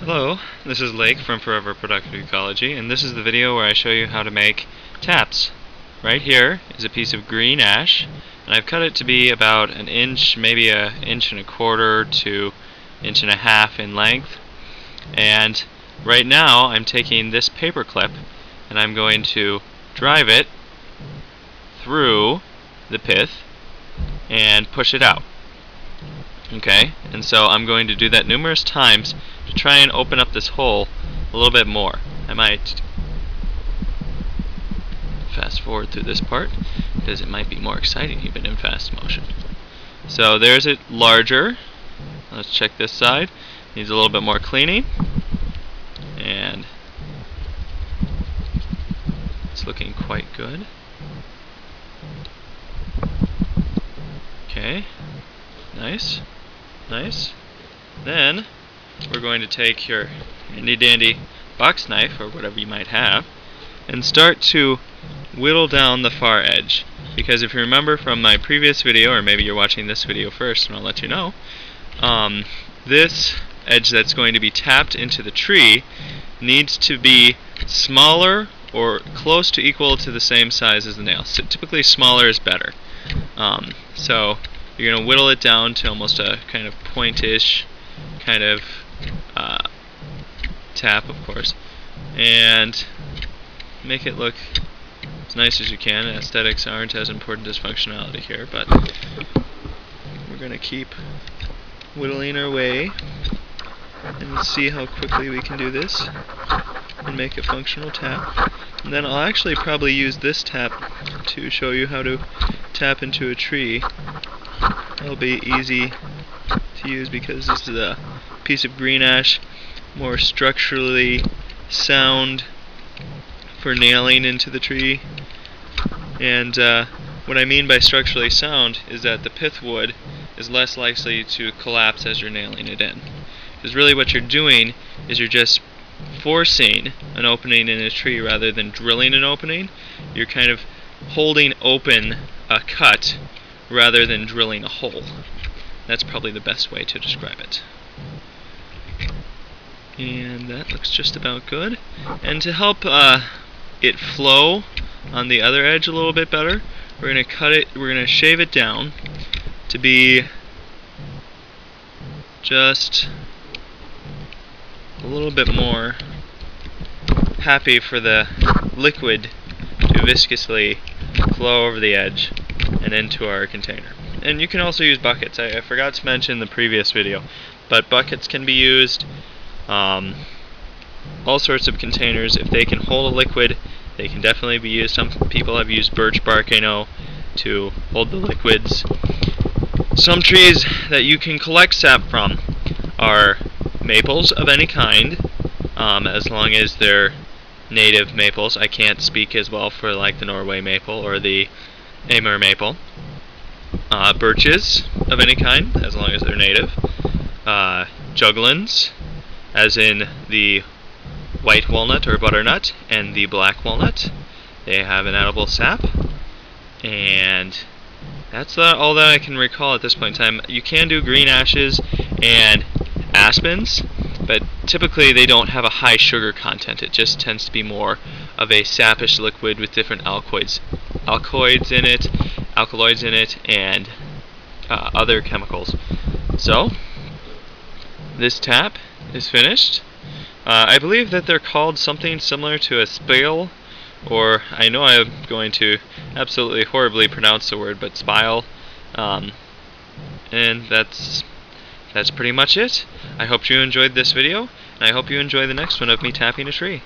Hello, this is Lake from Forever Productive Ecology, and this is the video where I show you how to make taps. Right here is a piece of green ash, and I've cut it to be about an inch, maybe an inch and a quarter to inch and a half in length. And right now I'm taking this paper clip and I'm going to drive it through the pith and push it out. Okay, and so I'm going to do that numerous times to try and open up this hole a little bit more. I might fast forward through this part because it might be more exciting even in fast motion. So there's it larger. Let's check this side. Needs a little bit more cleaning, and it's looking quite good. Okay, nice. Then we're going to take your handy dandy box knife or whatever you might have and start to whittle down the far edge, because if you remember from my previous video, or maybe you're watching this video first and I'll let you know, this edge that's going to be tapped into the tree needs to be smaller or close to equal to the same size as the nail. So typically smaller is better. So you're going to whittle it down to almost a kind of pointish kind of tap, of course, and make it look as nice as you can. Aesthetics aren't as important as functionality here, but we're going to keep whittling our way and see how quickly we can do this and make a functional tap. And then I'll actually probably use this tap to show you how to tap into a tree. It'll be easy to use because this is a piece of green ash, more structurally sound for nailing into the tree. And what I mean by structurally sound is that the pith wood is less likely to collapse as you're nailing it in. Because really what you're doing is you're just forcing an opening in a tree rather than drilling an opening. You're kind of holding open a cut rather than drilling a hole. That's probably the best way to describe it. And that looks just about good. And to help it flow on the other edge a little bit better, we're going to shave it down to be just a little bit more happy for the liquid to viscously flow over the edge and into our container. And you can also use buckets. I forgot to mention in the previous video, but buckets can be used, all sorts of containers. If they can hold a liquid, they can definitely be used. Some people have used birch bark, I know, to hold the liquids. Some trees that you can collect sap from are maples of any kind, as long as they're native maples. I can't speak as well for like the Norway maple or the Amur maple. Birches of any kind, as long as they're native. Juglans, as in the white walnut or butternut, and the black walnut. They have an edible sap. And that's all that I can recall at this point in time. You can do green ashes and aspens, but typically they don't have a high sugar content. It just tends to be more of a sapish liquid with different alkaloids in it, and other chemicals. So this tap is finished. I believe that they're called something similar to a spile, or I know I'm going to absolutely horribly pronounce the word, but spile. And that's pretty much it. I hope you enjoyed this video, and I hope you enjoy the next one of me tapping a tree.